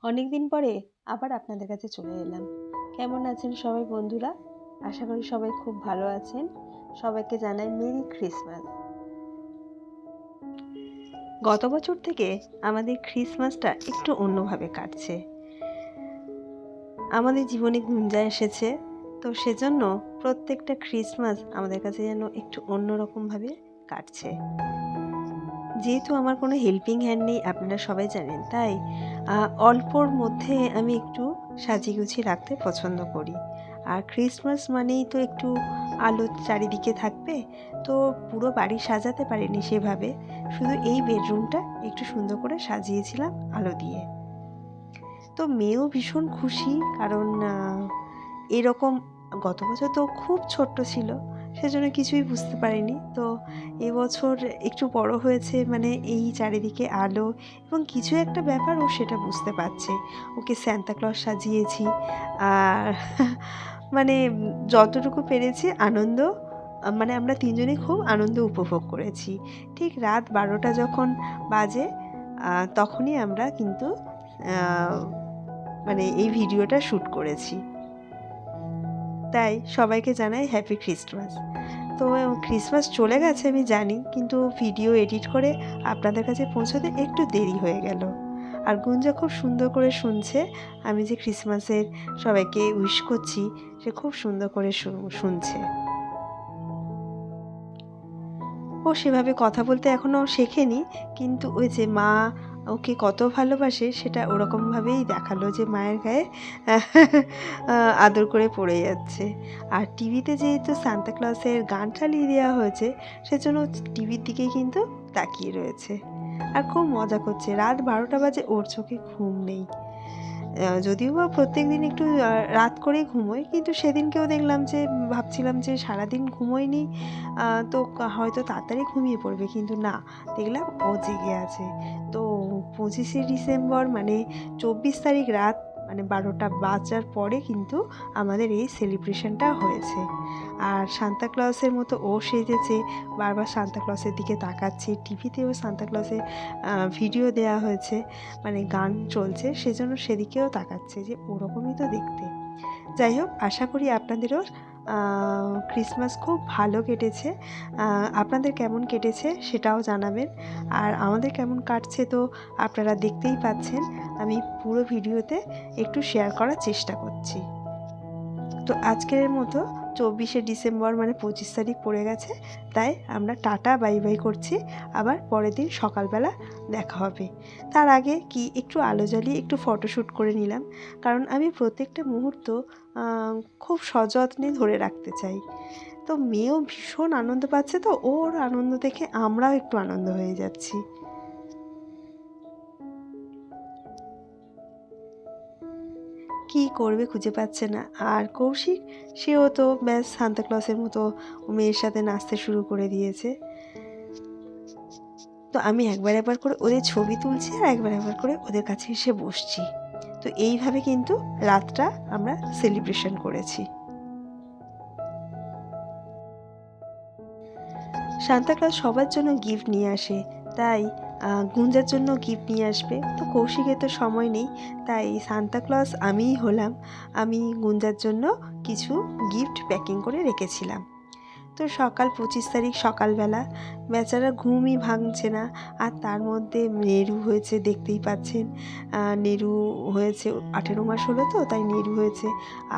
অনেক দিন পরে আবার আপনাদের কাছে চলে এলাম। কেমন আছেন সবাই বন্ধুরা? আশা করি সবাই খুব ভালো আছেন। সবাইকে জানাই মেরি ক্রিসমাস। গত বছর থেকে আমাদের ক্রিসমাসটা একটু অন্যভাবে কাটছে। আমাদের জীবনে গুঞ্জা এসেছে, তো সেজন্য প্রত্যেকটা ক্রিসমাস আমাদের কাছে যেন একটু অন্যরকমভাবে কাটছে। যেহেতু আমার কোনো হেল্পিং হ্যান্ড নেই, আপনারা সবাই জানেন, তাই অল্পর মধ্যে আমি একটু সাজিয়ে গুছিয়ে রাখতে পছন্দ করি। আর ক্রিসমাস মানেই তো একটু আলো চারিদিকে থাকবে, তো পুরো বাড়ি সাজাতে পারিনি সেভাবে, শুধু এই বেডরুমটা একটু সুন্দর করে সাজিয়েছিলাম আলো দিয়ে। তো মেয়েও ভীষণ খুশি, কারণ এরকম গত বছর তো খুব ছোট্ট ছিল, সেজন্য কিছুই বুঝতে পারিনি। তো এবছর একটু বড় হয়েছে, মানে এই চারিদিকে আলো এবং কিছু একটা ব্যাপার ও সেটা বুঝতে পারছে। ওকে সান্তা ক্লজ সাজিয়েছি, আর মানে যতটুকু পেরেছি আনন্দ, মানে আমরা তিনজনেই খুব আনন্দ উপভোগ করেছি। ঠিক রাত 12টা যখন বাজে তখনই আমরা কিন্তু মানে এই ভিডিওটা শ্যুট করেছি। তাই সবাইকে জানাই হ্যাপি ক্রিসমাস। তো ক্রিসমাস চলে গেছে আমি জানি, কিন্তু ভিডিও এডিট করে আপনাদের কাছে পৌঁছতে একটু দেরি হয়ে গেল। আর গুঞ্জা খুব সুন্দর করে শুনছে, আমি যে ক্রিসমাসের সবাইকে উইশ করছি সে খুব সুন্দর করে শুনছে। ও সেভাবে কথা বলতে এখনও শেখেনি, কিন্তু ওই যে মা ওকে কত ভালোবাসে সেটা ওরকমভাবেই দেখালো, যে মায়ের গায়ে আদর করে পড়ে যাচ্ছে। আর টিভিতে যেহেতু সান্তা ক্লজের গান চালিয়ে দেওয়া হয়েছে, সেজন্য টিভির দিকেই কিন্তু তাকিয়ে রয়েছে আর খুব মজা করছে। রাত 12টা বাজে, ওর চোখে ঘুম নেই। যদিও বা প্রত্যেক দিন একটু রাত করেই ঘুমোই, কিন্তু সেদিনকেও দেখলাম যে ভাবছিলাম যে সারাদিন ঘুমোয়নি, তো হয়তো তাড়াতাড়ি ঘুমিয়ে পড়বে, কিন্তু না, দেখলাম ও জেগে আছে। তো 25শে ডিসেম্বর মানে 24 তারিখ রাত, মানে 12টা বাজার পরে কিন্তু আমাদের এই সেলিব্রেশনটা হয়েছে। আর সান্তা ক্লজের মতো ও সেজেছে, বারবার সান্তা ক্লজের দিকে তাকাচ্ছে। টিভিতেও সান্তা ক্লজের ভিডিও দেওয়া হয়েছে, মানে গান চলছে, সেজন্য সেদিকেও তাকাচ্ছে যে ওরকমই তো দেখতে। যাই হোক, আশা করি আপনাদেরও ক্রিসমাস খুব ভালো কেটেছে। আপনাদের কেমন কেটেছে সেটাও জানাবেন, আর আমাদের কেমন কাটছে তো আপনারা দেখতেই পাচ্ছেন। আমি পুরো ভিডিওতে একটু শেয়ার করার চেষ্টা করছি। তো আজকের মতো 24শে ডিসেম্বর মানে 25 তারিখ পড়ে গেছে, তাই আমরা টাটা বাই বাই করছি। আবার পরের দিন সকালবেলা দেখা হবে। তার আগে কি একটু আলো জ্বালিয়ে একটু ফটোশ্যুট করে নিলাম, কারণ আমি প্রত্যেকটা মুহূর্ত খুব সযত্নে ধরে রাখতে চাই। তো মেয়েও ভীষণ আনন্দ পাচ্ছে, তো ওর আনন্দ দেখে আমরাও একটু আনন্দ হয়ে যাচ্ছি। কী করবে খুঁজে পাচ্ছে না। আর কৌশিক, সেও তো ব্যাস সান্তা ক্লজের মতো মেয়ের সাথে নাচতে শুরু করে দিয়েছে। তো আমি একবার করে ওদের ছবি তুলছি, আর একবার করে ওদের কাছে এসে বসছি। তো এইভাবে কিন্তু রাতটা আমরা সেলিব্রেশন করেছি। সান্তা ক্লজ সবার জন্য গিফট নিয়ে আসে, তাই গুঞ্জার জন্য গিফট নিয়ে আসবে। তো কৌশিকের তো সময় নেই, তাই সান্তা ক্লজ আমিই হলাম। আমি গুঞ্জার জন্য কিছু গিফট প্যাকিং করে রেখেছিলাম। তো সকাল 25 তারিখ সকালবেলা, বেচারা ঘুমই ভাঙছে না। আর তার মধ্যে নেরু হয়েছে, দেখতেই পাচ্ছেন। নেরু হয়েছে, 18 মাস হলো তো, তাই নেরু হয়েছে।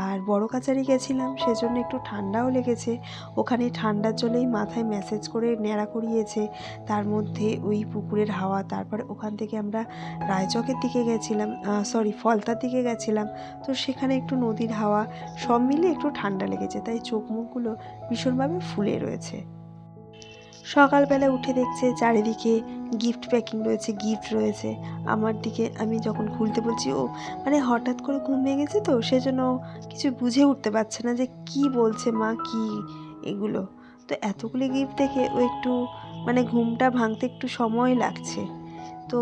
আর বড় কাচারি গেছিলাম, সেজন্য একটু ঠান্ডাও লেগেছে। ওখানে ঠান্ডার জলেই মাথায় ম্যাসেজ করে ন্যাড়া করিয়েছে, তার মধ্যে ওই পুকুরের হাওয়া। তারপরে ওখান থেকে আমরা রায়চকের দিকে গেছিলাম, ফলতার দিকে গেছিলাম। তো সেখানে একটু নদীর হাওয়া, সব মিলিয়ে একটু ঠান্ডা লেগেছে, তাই চোখ মুখগুলো ভীষণভাবে ফুলে রয়েছে। সকালবেলা উঠে দেখছে চারিদিকে গিফট প্যাকিং রয়েছে, গিফট রয়েছে। আমার দিকে আমি যখন খুলতে বলছি, ও মানে হঠাৎ করে ঘুম ভেঙেছে, তো সেজন্য কিছু বুঝে উঠতে পারছে না যে কি বলছে মা, কি এগুলো। তো এতগুলি গিফট দেখে ও একটু, মানে ঘুমটা ভাঙতে একটু সময় লাগছে। তো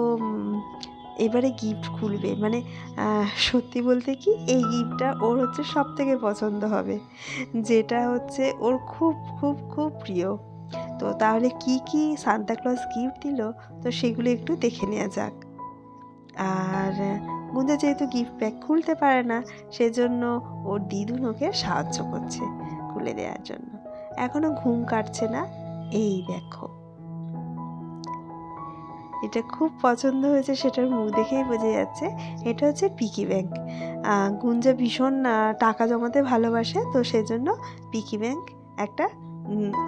এবারে গিফট খুলবে, মানে সত্যি বলতে কি, এই গিফটটা ওর হচ্ছে সবথেকে পছন্দ হবে, যেটা হচ্ছে ওর খুব খুব খুব প্রিয়। তো তাহলে কি কি সান্তা ক্লজ গিফট দিল, তো সেগুলো একটু দেখে নেওয়া যাক। আর গুঞ্জা যেহেতু গিফট ব্যাগ খুলতে পারে না, সেজন্য ওর দিদুন ওকে সাহায্য করছে খুলে দেওয়ার জন্য। এখনো ঘুম কাটছে না। এই দেখো, এটা খুব পছন্দ হয়েছে, সেটার মুখ দেখেই বোঝা যাচ্ছে। এটা হচ্ছে পিকি ব্যাংক। গুঞ্জা ভীষণ টাকা জমাতে ভালোবাসে, তো সেজন্য পিকি ব্যাংক একটা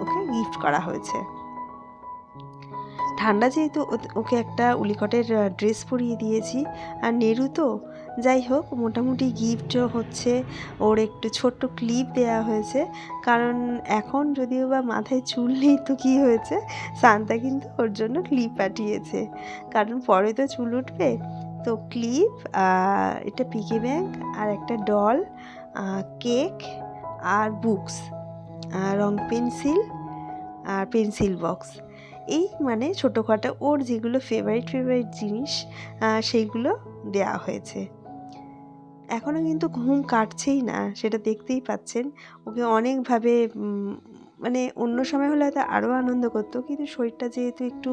ওকে গিফট করা হয়েছে। ঠান্ডা যেহেতু ওকে একটা উলিকটের ড্রেস পরিয়ে দিয়েছি, আর নেরু তো যাই হোক মোটামুটি গিফট হচ্ছে ওর একটু ছোট্ট ক্লিপ দেওয়া হয়েছে, কারণ এখন যদিও বা মাথায় চুল নেই তো কী হয়েছে, সান্তা কিন্তু ওর জন্য ক্লিপ পাঠিয়েছে, কারণ পরে তো চুল উঠবে। তো ক্লিপ, এটা পিকি ব্যাংক, আর একটা ডল, কেক, আর বুকস, রং পেন্সিল, আর পেন্সিল বক্স, এই মানে ছোটোখাটো ওর যেগুলো ফেভারিট জিনিস সেইগুলো দেওয়া হয়েছে। এখনও কিন্তু ঘুম কাটছেই না, সেটা দেখতেই পাচ্ছেন। ওকে অনেকভাবে মানে অন্য সময় হলে হয়তো আরও আনন্দ করতো, কিন্তু শরীরটা যেহেতু একটু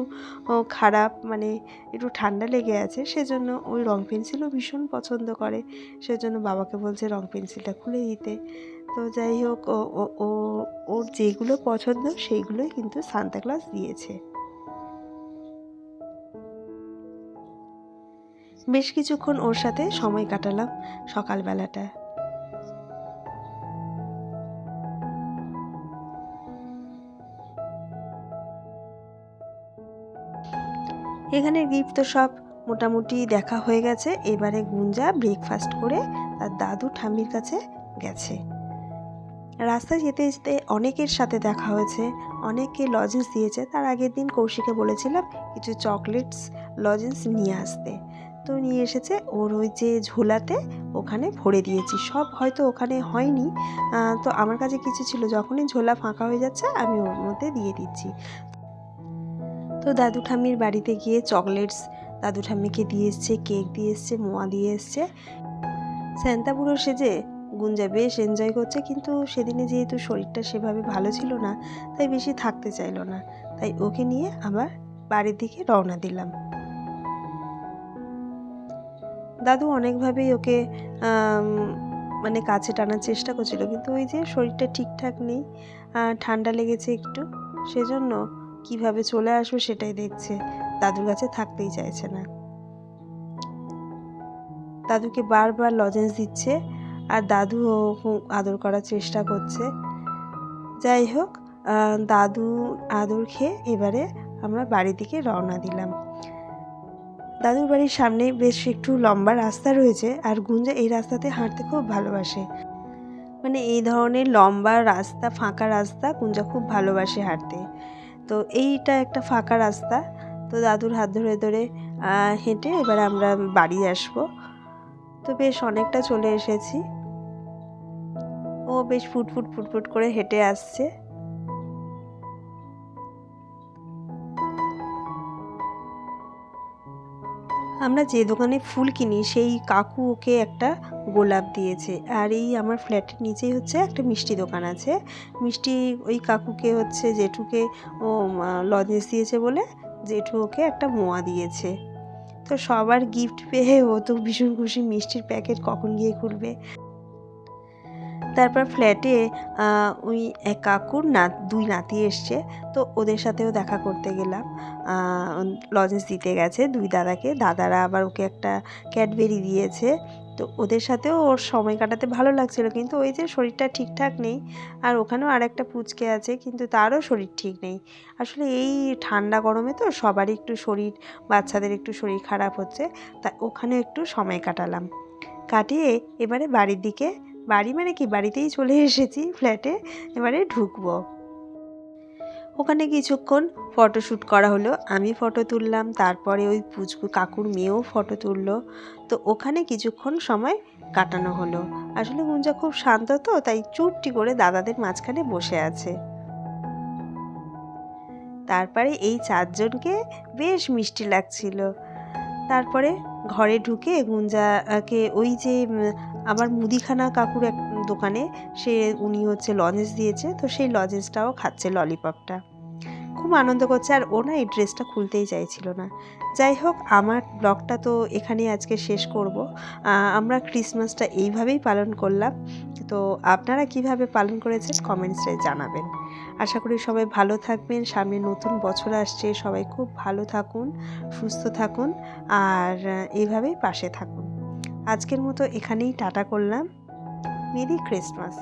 খারাপ, মানে একটু ঠান্ডা লেগে আছে, সেজন্য ওই রং পেন্সিলও ভীষণ পছন্দ করে, সেজন্য বাবাকে বলছে রং পেন্সিলটা খুলে দিতে। তো যাই হোক, ওর যেগুলো পছন্দ সেইগুলোই কিন্তু সান্তা ক্লজ দিয়েছে। বেশ কিছুক্ষণ ওর সাথে সময় কাটালাম সকালবেলাটা। এখানে গিফট তো সব মোটামুটি দেখা হয়ে গেছে। এবারে গুঞ্জা ব্রেকফাস্ট করে তার দাদু ঠাম্মির কাছে গেছে। রাস্তায় যেতে যেতে অনেকের সাথে দেখা হয়েছে, অনেকে লজেন্স দিয়েছে। তার আগের দিন কৌশিকে বলেছিলাম কিছু চকলেটস লজেন্স নিয়ে আসতে, তো নিয়ে এসেছে। ওর ওই যে ঝোলাতে ওখানে ভরে দিয়েছি, সব হয়তো ওখানে হয়নি, তো আমার কাছে কিছু ছিল, যখনই ঝোলা ফাঁকা হয়ে যাচ্ছে আমি ওর মধ্যে দিয়ে দিচ্ছি। তো দাদু ঠাম্মির বাড়িতে গিয়ে চকলেটস দাদু ঠাম্মিকে দিয়ে এসছে, কেক দিয়ে এসছে, মোয়া দিয়ে এসছে। স্যান্তা বুড়ো সেজে গুঞ্জা বেশ এনজয় করছে, কিন্তু সেদিনে যেহেতু শরীরটা সেভাবে ভালো ছিল না, তাই বেশি থাকতে চাইলো না, তাই ওকে নিয়ে আবার বাড়ির দিকে রওনা দিলাম। দাদু অনেকভাবেই ওকে মানে কাছে টানার চেষ্টা করছিল, কিন্তু ওই যে শরীরটা ঠিকঠাক নেই, ঠান্ডা লেগেছে একটু, সেজন্য কিভাবে চলে আসবে সেটাই দেখছে, দাদুর কাছে থাকতেই চাইছে না। দাদুকে বারবার লজেন্স দিচ্ছে, আর দাদুও আদর করার চেষ্টা করছে। যাই হোক, দাদু আদর খেয়ে এবারে আমরা বাড়ির দিকে রওনা দিলাম। দাদুর বাড়ির সামনে বেশ একটু লম্বা রাস্তা রয়েছে, আর গুঞ্জা এই রাস্তাতে হাঁটতে খুব ভালোবাসে। মানে এই ধরনের লম্বা রাস্তা, ফাঁকা রাস্তা গুঞ্জা খুব ভালোবাসে হাঁটতে। তো এইটা একটা ফাঁকা রাস্তা, তো দাদুর হাত ধরে ধরে হেঁটে এবার আমরা বাড়ি আসবো। তো বেশ অনেকটা চলে এসেছি। ও বেশ ফুটফুট করে হেঁটে আসছে। আমরা যে দোকানে ফুল কিনি সেই কাকু ওকে একটা গোলাপ দিয়েছে, আর এই আমার ফ্ল্যাটের নিচেই হচ্ছে একটা মিষ্টি দোকান আছে। মিষ্টি ওই কাকুকে হচ্ছে জেঠুকে ও লজেন্স দিয়েছে বলে জেঠু ওকে একটা মোয়া দিয়েছে। তো সবার গিফট পেয়ে ও তো ভীষণ খুশি, মিষ্টির প্যাকেট কখন গিয়ে খুলবে। তারপর ফ্ল্যাটে ওই এক কাকুর দুই নাতি এসছে, তো ওদের সাথেও দেখা করতে গেলাম। লজেন্স দিতে গেছে দুই দাদাকে, দাদারা আবার ওকে একটা ক্যাডবেরি দিয়েছে। তো ওদের সাথেও ওর সময় কাটাতে ভালো লাগছিল, কিন্তু ওই যে শরীরটা ঠিকঠাক নেই, আর ওখানেও আর একটা পুচকে আছে, কিন্তু তারও শরীর ঠিক নেই। আসলে এই ঠান্ডা গরমে তো সবারই একটু শরীর, বাচ্চাদের একটু শরীর খারাপ হচ্ছে, তাই ওখানে একটু সময় কাটালাম। কাটিয়ে এবারে বাড়ির দিকে, বাড়ি মানে কি, বাড়িতেই চলে এসেছি, ফ্ল্যাটে এবারে ঢুকবো। ওখানে কিছুক্ষণ ফটোশ্যুট করা হলো, আমি ফটো তুললাম, তারপরে ওই পুচকু কাকুর মেয়েও ফটো তুললো। তো ওখানে কিছুক্ষণ সময় কাটানো হলো। আসলে গুঞ্জা খুব শান্ত, তো তাই চুপটি করে দাদাদের মাঝখানে বসে আছে। তারপরে এই চারজনকে বেশ মিষ্টি লাগছিল। তারপরে ঘরে ঢুকে গুঞ্জাকে ওই যে আমার মুদিখানা কাকুর এক দোকানে উনি হচ্ছে লজেন্স দিয়েছে, তো সেই লজেন্সটাও খাচ্ছে, ললিপপটা। খুব আনন্দ করছে। আর ও না এই ড্রেসটা খুলতেই চাইছিল না। যাই হোক, আমার ব্লগটা তো এখানেই আজকে শেষ করব। আমরা ক্রিসমাসটা এইভাবেই পালন করলাম। তো আপনারা কিভাবে পালন করেছেন কমেন্টসে জানাবেন। আশা করি সবাই ভালো থাকবেন। সামনে নতুন বছর আসছে, সবাই খুব ভালো থাকুন, সুস্থ থাকুন, আর এইভাবেই পাশে থাকুন। আজকের মতো এখানেই টাটা করলাম। Merry Christmas.